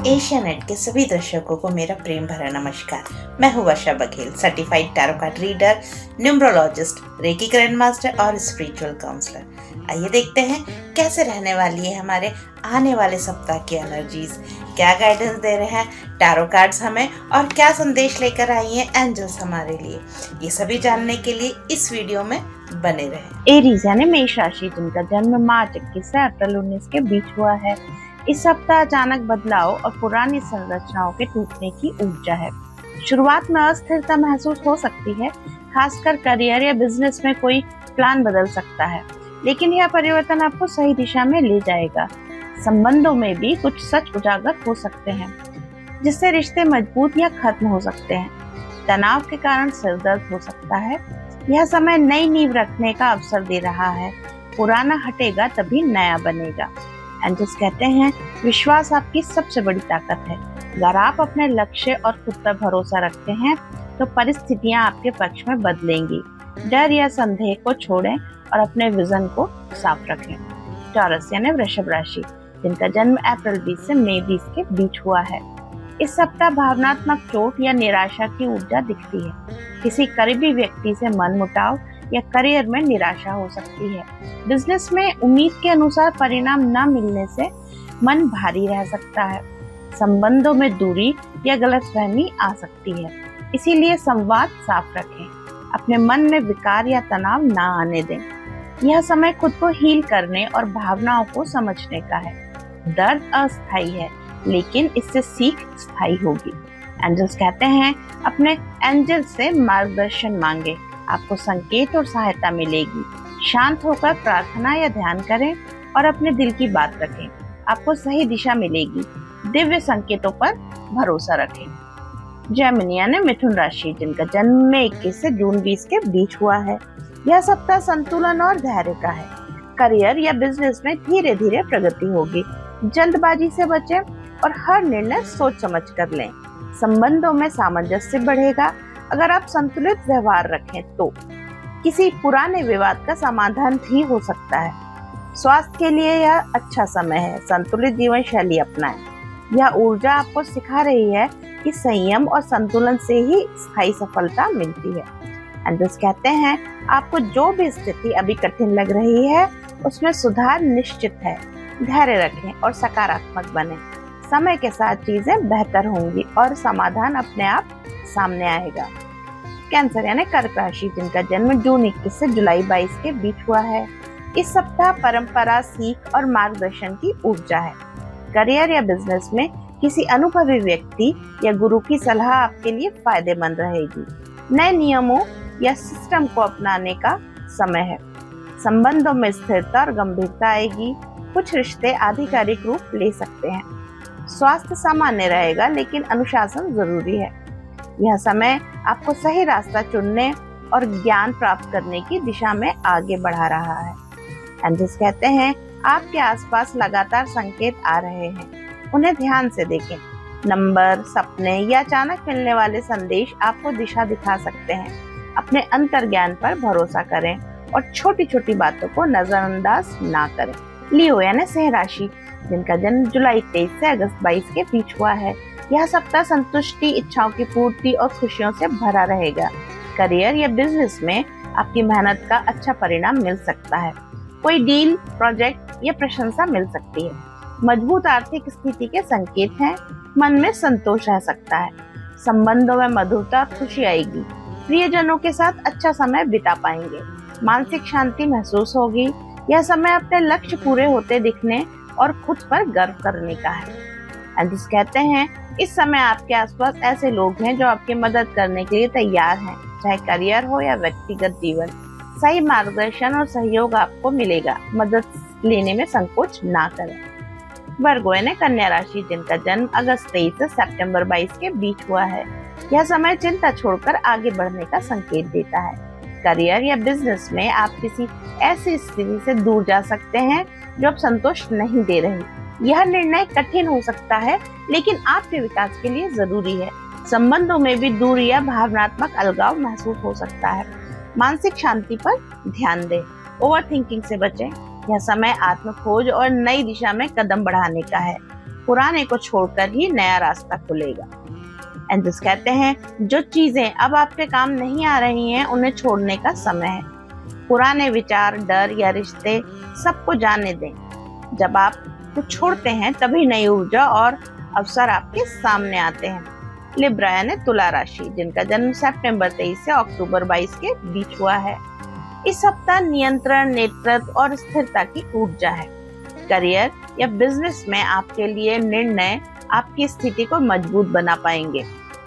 Asia net के सभी दर्शकों को मेरा प्रेम भरा नमस्कार। मैं हूँ Varsha Baghel, certified tarot card reader, numerologist, reiki grand master और स्पिरिचुअल काउंसलर। आइए देखते हैं कैसे रहने वाली है हमारे आने वाले सप्ताह की एनर्जीज, क्या गाइडेंस दे रहे हैं टैरो कार्ड्स हमें और क्या संदेश लेकर आई हैं एंजल्स हमारे लिए। ये सभी जानने के लिए इस वीडियो में बने रहें। एरीज यानी मेष राशि, जिनका जन्म मार्च 21 से अप्रैल 19 के बीच हुआ है। इस सप्ताह अचानक बदलाव और पुरानी संरचनाओं के टूटने की ऊर्जा है। शुरुआत में अस्थिरता महसूस हो सकती है, खासकर करियर या बिजनेस में कोई प्लान बदल सकता है, लेकिन यह परिवर्तन आपको सही दिशा में ले जाएगा। संबंधों में भी कुछ सच उजागर हो सकते हैं, जिससे रिश्ते मजबूत या खत्म हो सकते हैं। तनाव के कारण सिरदर्द हो सकता है। यह समय नई नींव रखने का अवसर दे रहा है। पुराना हटेगा तभी नया बनेगा। एंजल्स कहते हैं, विश्वास आपकी सबसे बड़ी ताकत है। अगर आप अपने लक्ष्य और खुद पर भरोसा रखते हैं तो परिस्थितियां आपके पक्ष में बदलेंगी। डर या संदेह को छोड़ें और अपने विजन को साफ रखें। टॉरस यानी वृषभ राशि, जिनका जन्म अप्रैल 20 से मई 20 के बीच हुआ है। इस सप्ताह भावनात्मक चोट या निराशा की ऊर्जा दिखती है। किसी करीबी व्यक्ति से मनमुटाव या करियर में निराशा हो सकती है। बिजनेस में उम्मीद के अनुसार परिणाम न मिलने से मन भारी रह सकता है। संबंधों में दूरी या गलतफहमी आ सकती है, इसीलिए संवाद साफ रखें। अपने मन में विकार या तनाव न आने दें। यह समय खुद को हील करने और भावनाओं को समझने का है। दर्द अस्थायी है, लेकिन इससे सीख स्थायी होगी। एंजल्स कहते हैं, अपने एंजल से मार्गदर्शन मांगे, आपको संकेत और सहायता मिलेगी। शांत होकर प्रार्थना या ध्यान करें और अपने दिल की बात रखें, आपको सही दिशा मिलेगी। दिव्य संकेतों पर भरोसा रखें। जेमिनी यानी मिथुन राशि, जिनका जन्म में 21 से जून 20 के बीच हुआ है। यह सप्ताह संतुलन और धैर्य का है। करियर या बिजनेस में धीरे धीरे प्रगति होगी। जल्दबाजी से बचें और हर निर्णय सोच समझ कर लें। संबंधों में सामंजस्य बढ़ेगा अगर आप संतुलित व्यवहार रखें तो। किसी पुराने विवाद का समाधान भी हो सकता है। स्वास्थ्य के लिए यह अच्छा समय है। संतुलित जीवन शैली अपनाएं। यह ऊर्जा आपको सिखा रही है कि संयम और संतुलन से ही स्थायी सफलता मिलती है। एंजल्स कहते हैं, आपको जो भी स्थिति अभी कठिन लग रही है उसमें सुधार निश्चित है। धैर्य रखें और सकारात्मक बने। समय के साथ चीजें बेहतर होंगी और समाधान अपने आप सामने आएगा। कैंसर यानी कर्क राशि, जिनका जन्म जून 21 से जुलाई 22 के बीच हुआ है। इस सप्ताह परंपरा, सीख और मार्गदर्शन की ऊर्जा है। करियर या बिजनेस में किसी अनुभवी व्यक्ति या गुरु की सलाह आपके लिए फायदेमंद रहेगी। नए नियमों या सिस्टम को अपनाने का समय है। संबंधों में स्थिरता और गंभीरता आएगी। कुछ रिश्ते आधिकारिक रूप ले सकते हैं। स्वास्थ्य सामान्य रहेगा, लेकिन अनुशासन जरूरी है। यह समय आपको सही रास्ता चुनने और ज्ञान प्राप्त करने की दिशा में आगे बढ़ा रहा है। एंजल्स कहते हैं, आपके आसपास लगातार संकेत आ रहे हैं, उन्हें ध्यान से देखें। नंबर, सपने या अचानक मिलने वाले संदेश आपको दिशा दिखा सकते हैं। अपने अंतर्ज्ञान पर भरोसा करें और छोटी छोटी बातों को नजरअंदाज ना करें। लियो यानी सिंह राशि, जिनका जन्म जुलाई 23 से अगस्त 22 के बीच हुआ है। यह सप्ताह संतुष्टि, इच्छाओं की पूर्ति और खुशियों से भरा रहेगा। करियर या बिजनेस में आपकी मेहनत का अच्छा परिणाम मिल सकता है। कोई डील, प्रोजेक्ट या प्रशंसा मिल सकती है। मजबूत आर्थिक स्थिति के संकेत हैं। मन में संतोष रह सकता है। संबंधों में मधुरता और खुशी आएगी। प्रियजनों के साथ अच्छा समय बिता पाएंगे। मानसिक शांति महसूस होगी। यह समय अपने लक्ष्य पूरे होते दिखने और खुद पर गर्व करने का है। एंजल्स कहते हैं, इस समय आपके आसपास ऐसे लोग हैं जो आपकी मदद करने के लिए तैयार हैं, चाहे करियर हो या व्यक्तिगत जीवन। सही मार्गदर्शन और सहयोग आपको मिलेगा। मदद लेने में संकोच ना करें। वर्गो यानी कन्या राशि, जिनका जन्म अगस्त 23 से सितंबर 22 के बीच हुआ है। यह समय चिंता छोड़कर आगे बढ़ने का संकेत देता है। करियर या बिजनेस में आप किसी ऐसी स्थिति से दूर जा सकते हैं जो अब संतोष नहीं दे रही। यह निर्णय कठिन हो सकता है, लेकिन आपके विकास के लिए जरूरी है। संबंधों में भी दूरी या भावनात्मक अलगाव महसूस हो सकता है। मानसिक शांति पर ध्यान दें। ओवरथिंकिंग से बचें। यह समय आत्म खोज और नई दिशा में कदम बढ़ाने का है। पुराने को छोड़कर ही नया रास्ता खुलेगा। एंजल्स कहते हैं जो चीजें अब आपके काम नहीं आ रही हैं उन्हें छोड़ने का समय है। पुराने विचार, डर या रिश्ते सबको जाने दें। जब आप कुछ छोड़ते हैं तभी नई ऊर्जा और अवसर आपके सामने आते हैं। लिब्रा यानी तुला राशि, जिनका जन्म सितंबर 23 से अक्टूबर 22 के बीच हुआ है। इस सप्ताह नियंत्रण, नेतृत्व और स्थिरता की ऊर्जा है। करियर या बिजनेस में आपके लिए निर्णय आपकी स्थिति को मजबूत बना पाएंगे।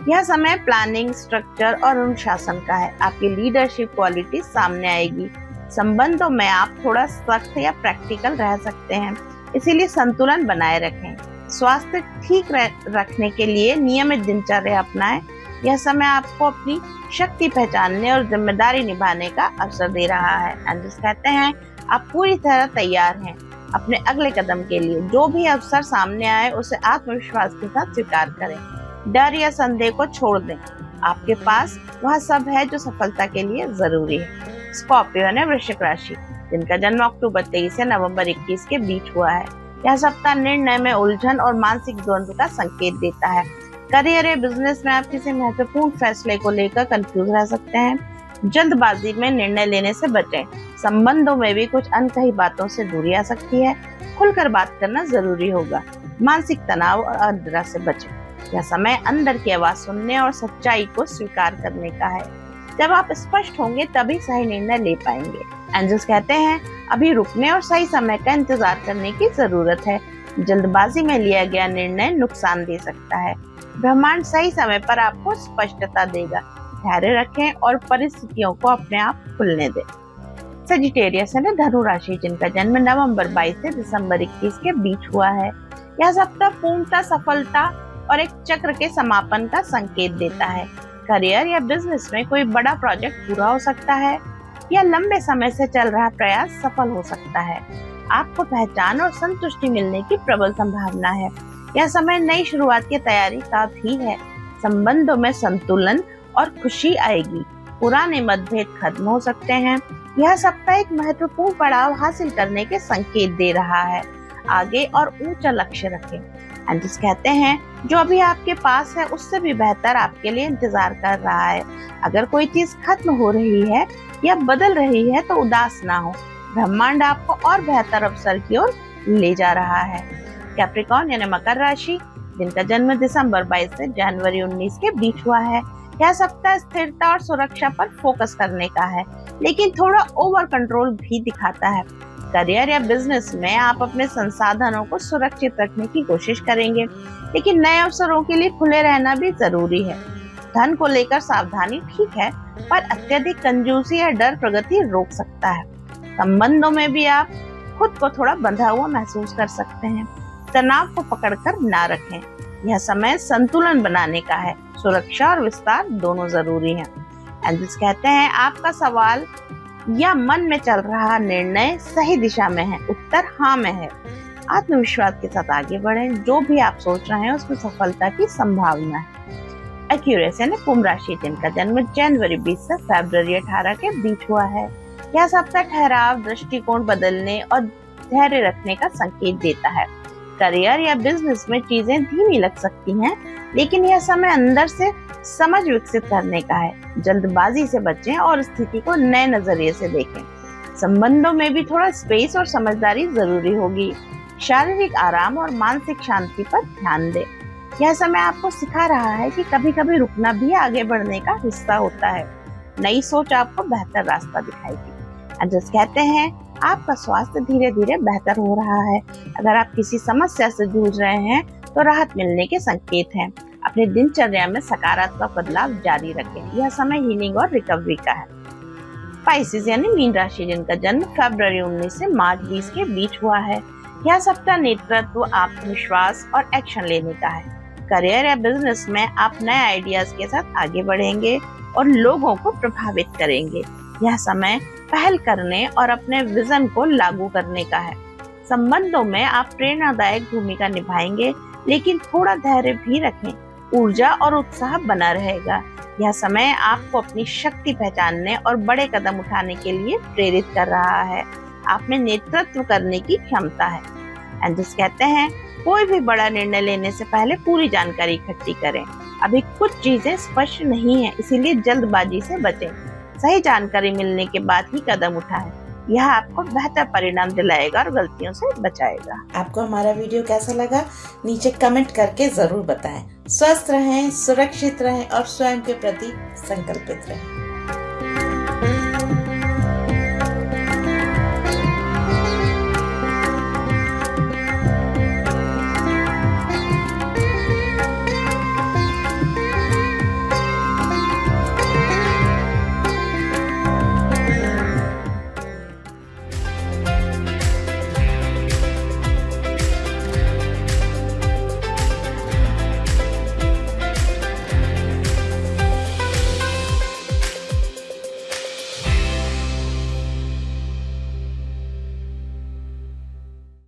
यह समय प्लानिंग, स्ट्रक्चर और अनुशासन का है। आपकी लीडरशिप क्वालिटी सामने आएगी। संबंधों में आप थोड़ा सख्त या प्रैक्टिकल रह सकते हैं, इसीलिए संतुलन बनाए रखें। स्वास्थ्य ठीक रखने के लिए नियमित दिनचर्या अपनाएं। यह समय आपको अपनी शक्ति पहचानने और जिम्मेदारी निभाने का अवसर दे रहा है। एंजल्स कहते हैं आप पूरी तरह तैयार हैं अपने अगले कदम के लिए। जो भी अवसर सामने आए उसे आत्मविश्वास के साथ स्वीकार करें। डर या संदेह को छोड़ दें। आपके पास वह सब है जो सफलता के लिए जरूरी है। स्कॉर्पियो यानी वृश्चिक राशि, जिनका जन्म अक्टूबर 23 से नवंबर 21 के बीच हुआ है। यह सप्ताह निर्णय में उलझन और मानसिक द्वंद्व का संकेत देता है। करियर या बिजनेस में आप किसी महत्वपूर्ण फैसले को लेकर कंफ्यूज रह सकते हैं। जल्दबाजी में निर्णय लेने से बचें। संबंधों में भी कुछ अनकही बातों से दूरी आ सकती है। खुलकर बात करना जरूरी होगा। मानसिक तनाव और अनिद्रा से बचें। यह समय अंदर की आवाज सुनने और सच्चाई को स्वीकार करने का है। जब आप स्पष्ट होंगे तभी सही निर्णय ले पाएंगे। एंजल्स कहते हैं अभी रुकने और सही समय का इंतजार करने की जरूरत है। जल्दबाजी में लिया गया निर्णय नुकसान दे सकता है। ब्रह्मांड सही समय पर आपको स्पष्टता देगा। धैर्य रखें और परिस्थितियों को अपने आप खुलने दें। सजिटेरियस है धनु राशि, जिनका जन्म नवंबर 22 से दिसंबर 21 के बीच हुआ है। यह सप्ताह पूर्णता, सफलता और एक चक्र के समापन का संकेत देता है। करियर या बिजनेस में कोई बड़ा प्रोजेक्ट पूरा हो सकता है या लंबे समय से चल रहा प्रयास सफल हो सकता है। आपको पहचान और संतुष्टि मिलने की प्रबल संभावना है। यह समय नई शुरुआत की तैयारी का भी है। संबंधों में संतुलन और खुशी आएगी। पुराने मतभेद खत्म हो सकते हैं। यह सप्ताह एक महत्वपूर्ण पड़ाव हासिल करने के संकेत दे रहा है। आगे और ऊंचा लक्ष्य रखें। एंजल्स कहते हैं जो अभी आपके पास है उससे भी बेहतर आपके लिए इंतजार कर रहा है। अगर कोई चीज खत्म हो रही है या बदल रही है तो उदास ना हो। ब्रह्मांड आपको और बेहतर अवसर की ओर ले जा रहा है। कैप्रिकॉर्न यानी मकर राशि, जिनका जन्म दिसंबर 22 से जनवरी 19 के बीच हुआ है। यह सप्ताह स्थिरता और सुरक्षा पर फोकस करने का है, लेकिन थोड़ा ओवर कंट्रोल भी दिखाता है। करियर या बिजनेस में आप अपने संसाधनों को सुरक्षित रखने की कोशिश करेंगे, लेकिन नए अवसरों के लिए खुले रहना भी जरूरी है। धन को लेकर सावधानी ठीक है, पर अत्यधिक कंजूसी या डर प्रगति रोक सकता है। संबंधों में भी आप खुद को थोड़ा बंधा हुआ महसूस कर सकते हैं। तनाव को पकड़कर ना रखें। यह समय संतुलन बनाने का है। सुरक्षा और विस्तार दोनों जरूरी हैं। एंजल्स कहते हैं आपका सवाल या मन में चल रहा निर्णय सही दिशा में है। उत्तर हाँ में है। आत्मविश्वास के साथ आगे बढ़ें। जो भी आप सोच रहे हैं उसमें सफलता की संभावना है। एक्यूरेस यानी कुंभ राशि, जिनका जन्म जनवरी 20 से फरवरी 18 के बीच हुआ है। यह सप्ताह ठहराव, दृष्टिकोण बदलने और धैर्य रखने का संकेत देता है। करियर या बिजनेस में चीजें धीमी लग सकती हैं, लेकिन यह समय अंदर से समझ विकसित करने का है। जल्दबाजी से बचें और स्थिति को नए नजरिए से देखें। संबंधों में भी थोड़ा स्पेस और समझदारी जरूरी होगी। शारीरिक आराम और मानसिक शांति पर ध्यान दें। यह समय आपको सिखा रहा है कि कभी-कभी रुकना भी आगे बढ़ने का हिस्सा होता है। नई सोच आपको बेहतर रास्ता दिखाएगी। एंजल्स कहते हैं आपका स्वास्थ्य धीरे धीरे बेहतर हो रहा है। अगर आप किसी समस्या से जूझ रहे हैं तो राहत मिलने के संकेत हैं। अपने दिनचर्या में सकारात्मक बदलाव जारी रखें। यह समय हीलिंग और रिकवरी का है। स्पाइसेस यानी मीन राशि, जिनका जन्म फरवरी 19 से मार्च 20 के बीच हुआ है। यह सप्ताह नेतृत्व, आत्मविश्वास और एक्शन लेने का है। करियर या बिजनेस में आप नए आइडियाज के साथ आगे बढ़ेंगे और लोगों को प्रभावित करेंगे। यह समय पहल करने और अपने विजन को लागू करने का है। संबंधों में आप प्रेरणादायक भूमिका निभाएंगे, लेकिन थोड़ा धैर्य भी रखें। ऊर्जा और उत्साह बना रहेगा। यह समय आपको अपनी शक्ति पहचानने और बड़े कदम उठाने के लिए प्रेरित कर रहा है। आप में नेतृत्व करने की क्षमता है। एंजल्स कहते हैं कोई भी बड़ा निर्णय लेने से पहले पूरी जानकारी इकट्ठी करें। अभी कुछ चीजें स्पष्ट नहीं है, इसीलिए जल्दबाजी से बचें। सही जानकारी मिलने के बाद ही कदम उठाएं। यह आपको बेहतर परिणाम दिलाएगा और गलतियों से बचाएगा। आपको हमारा वीडियो कैसा लगा नीचे कमेंट करके जरूर बताएं। स्वस्थ रहें, सुरक्षित रहें और स्वयं के प्रति संकल्पित रहें।